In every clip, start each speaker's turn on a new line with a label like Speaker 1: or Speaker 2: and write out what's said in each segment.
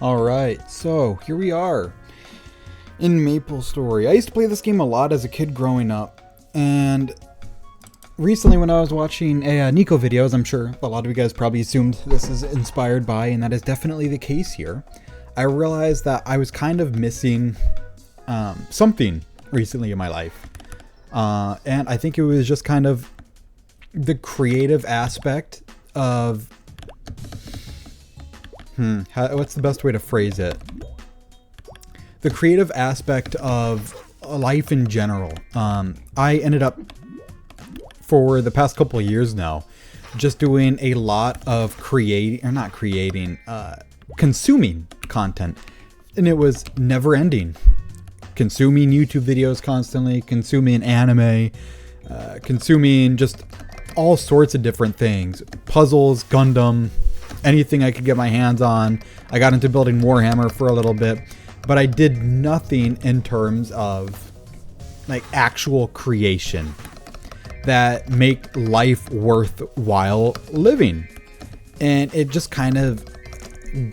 Speaker 1: Alright, so here we are in MapleStory. I used to play this game a lot as a kid growing up, and recently when I was watching a Nico videos, I'm sure a lot of you guys probably assumed this is inspired by, and that is definitely the case here. I realized that I was kind of missing something recently in my life. And I think it was just kind of the creative aspect of what's the best way to phrase it? The creative aspect of life in general. I ended up, for the past couple of years now, just doing a lot of consuming content. And it was never ending. Consuming YouTube videos constantly, consuming anime, consuming just all sorts of different things. Puzzles, Gundam, anything I could get my hands on. I got into building Warhammer for a little bit, but I did nothing in terms of like actual creation that make life worthwhile living. And it just kind of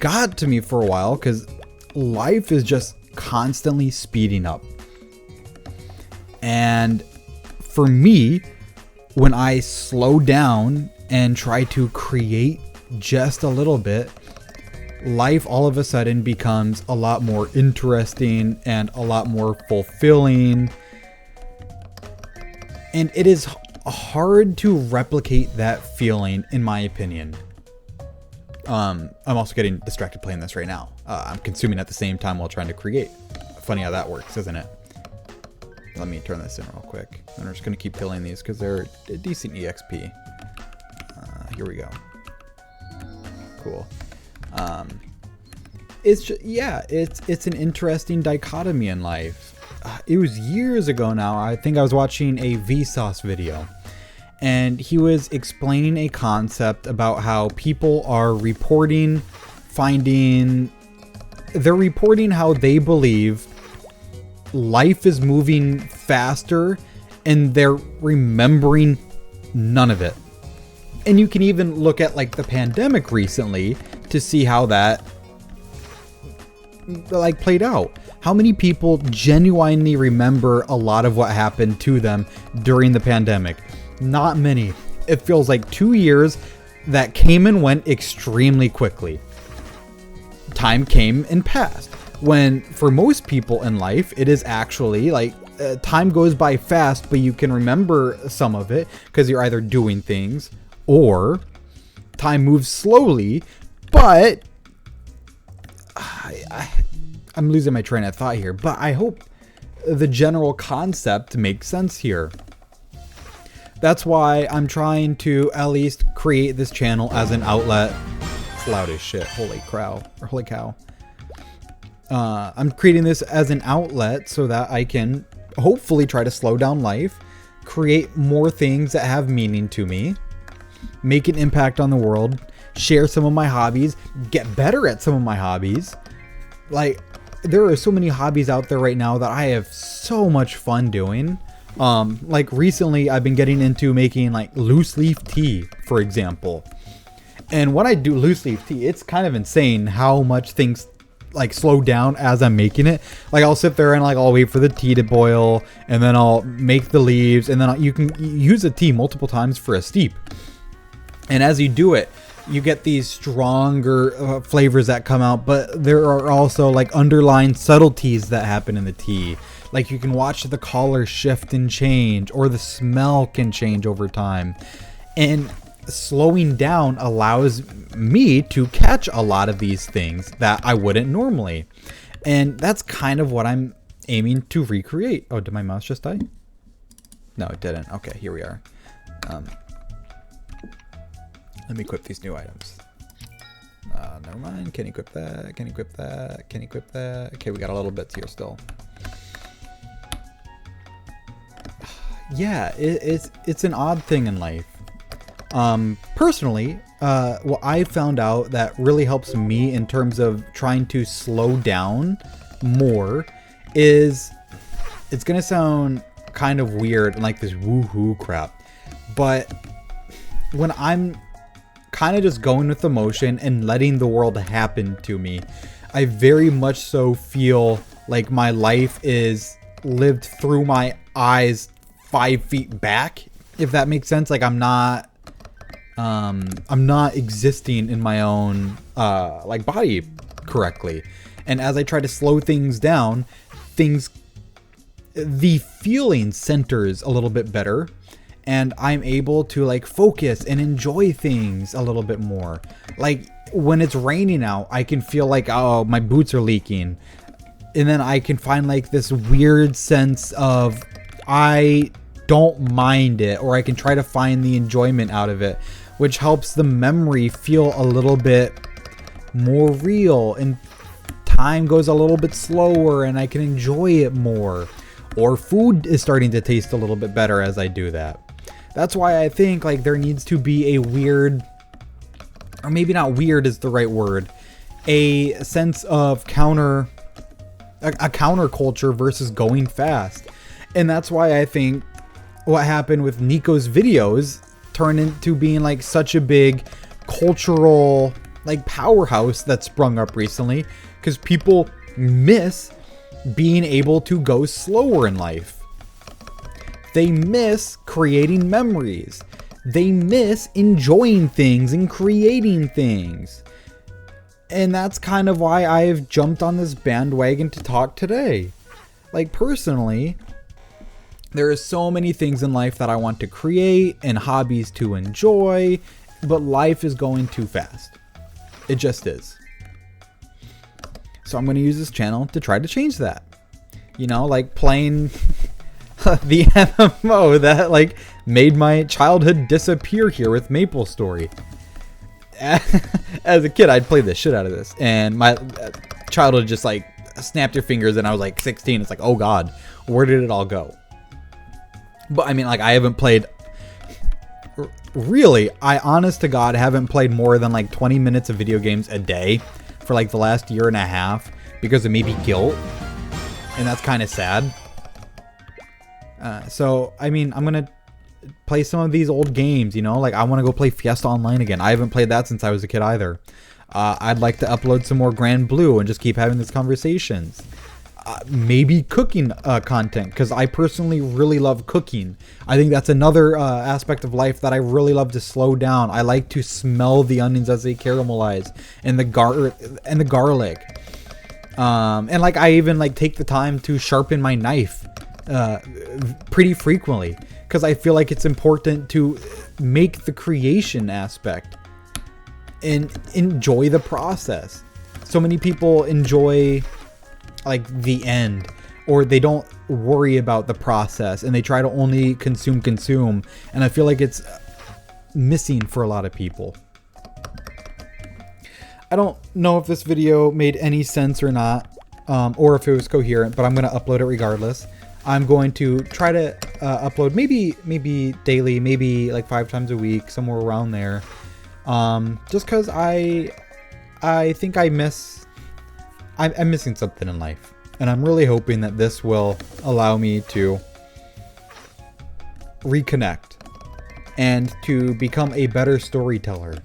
Speaker 1: got to me for a while because life is just constantly speeding up. And for me, when I slow down and try to create just a little bit, life all of a sudden becomes a lot more interesting and a lot more fulfilling. And it is hard to replicate that feeling, in my opinion. I'm also getting distracted playing this right now. I'm consuming at the same time while trying to create. Funny how that works, isn't it? Let me turn this in real quick. And we're just going to keep killing these because they're a decent EXP. Here we go. Cool. It's just, yeah, it's an interesting dichotomy in life. It was years ago now. I think I was watching a Vsauce video, and he was explaining a concept about how people are reporting how they believe life is moving faster, and they're remembering none of it. And you can even look at like the pandemic recently to see how that like played out. How many people genuinely remember a lot of what happened to them during the pandemic? Not many. It feels like 2 years that came and went extremely quickly. Time came and passed. When for most people in life, it is actually like time goes by fast, but you can remember some of it because you're either doing things, or time moves slowly, but I'm losing my train of thought here, but I hope the general concept makes sense here. That's why I'm trying to at least create this channel as an outlet. It's loud as shit. Holy cow. I'm creating this as an outlet so that I can hopefully try to slow down life, create more things that have meaning to me, make an impact on the world, share some of my hobbies, get better at some of my hobbies. Like, there are so many hobbies out there right now that I have so much fun doing. Like recently I've been getting into making like loose leaf tea, for example. And when I do loose leaf tea, it's kind of insane how much things like slow down as I'm making it. Like I'll sit there and like I'll wait for the tea to boil, and then I'll make the leaves, and then you can use the tea multiple times for a steep. And as you do it, you get these stronger flavors that come out, but there are also like underlying subtleties that happen in the tea. Like you can watch the color shift and change, or the smell can change over time. And slowing down allows me to catch a lot of these things that I wouldn't normally. And that's kind of what I'm aiming to recreate. Oh, did my mouse just die? No, it didn't. Okay, here we are. Let me equip these new items. Never mind. Can't equip that. Can't equip that. Can't equip that. Okay, we got a little bits here still. Yeah, it's an odd thing in life. Personally, what I found out that really helps me in terms of trying to slow down more is, it's gonna sound kind of weird and like this woohoo crap, but when I'm kind of just going with the motion and letting the world happen to me, I very much so feel like my life is lived through my eyes 5 feet back, if that makes sense. Like I'm not existing in my own like body correctly. And as I try to slow things down, the feeling centers a little bit better, and I'm able to like focus and enjoy things a little bit more. Like when it's raining out, I can feel like, oh, my boots are leaking. And then I can find like this weird sense of I don't mind it, or I can try to find the enjoyment out of it, which helps the memory feel a little bit more real, and time goes a little bit slower and I can enjoy it more. Or food is starting to taste a little bit better as I do that. That's why I think like there needs to be a weird, or maybe not weird is the right word, a sense of counter culture versus going fast. And that's why I think what happened with Nico's videos turned into being like such a big cultural like powerhouse that sprung up recently, because people miss being able to go slower in life. They miss creating memories. They miss enjoying things and creating things. And that's kind of why I've jumped on this bandwagon to talk today. Like personally, there are so many things in life that I want to create and hobbies to enjoy, but life is going too fast. It just is. So I'm going to use this channel to try to change that. You know, like playing the MMO that like made my childhood disappear here with MapleStory. As a kid, I'd play the shit out of this, and my childhood just like snapped your fingers, and I was like 16. It's like, oh god, where did it all go? But I mean, like, I haven't played, really, I honest to God haven't played more than like 20 minutes of video games a day for like the last year and a half because of maybe guilt, and that's kind of sad. So I mean, I'm gonna play some of these old games, you know, like I want to go play Fiesta Online again. I haven't played that since I was a kid either. I'd like to upload some more Grand Blue and just keep having these conversations. Maybe cooking content, because I personally really love cooking. I think that's another aspect of life that I really love to slow down. I like to smell the onions as they caramelize, and the garlic. And like I even like take the time to sharpen my knife pretty frequently, because I feel like it's important to make the creation aspect and enjoy the process. So many people enjoy like the end, or they don't worry about the process and they try to only consume, and I feel like it's missing for a lot of people. I don't know if this video made any sense or not, or if it was coherent, but I'm going to upload it regardless. I'm going to try to upload maybe daily, maybe like 5 times a week, somewhere around there. Just because I think I'm missing something in life, and I'm really hoping that this will allow me to reconnect and to become a better storyteller.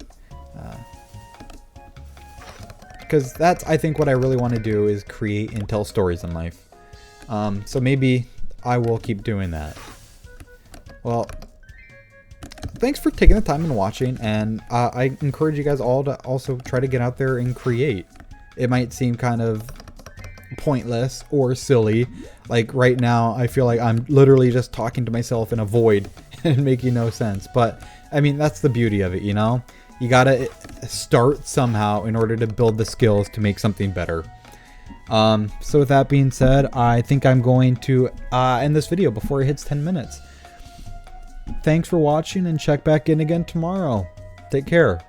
Speaker 1: Because that's, I think, what I really want to do is create and tell stories in life. So maybe I will keep doing that. Well, thanks for taking the time and watching, and I encourage you guys all to also try to get out there and create. It might seem kind of pointless or silly. Like right now, I feel like I'm literally just talking to myself in a void and making no sense. But I mean, that's the beauty of it, you know? You gotta start somehow in order to build the skills to make something better. So with that being said, I think I'm going to end this video before it hits 10 minutes. Thanks for watching, and check back in again tomorrow. Take care.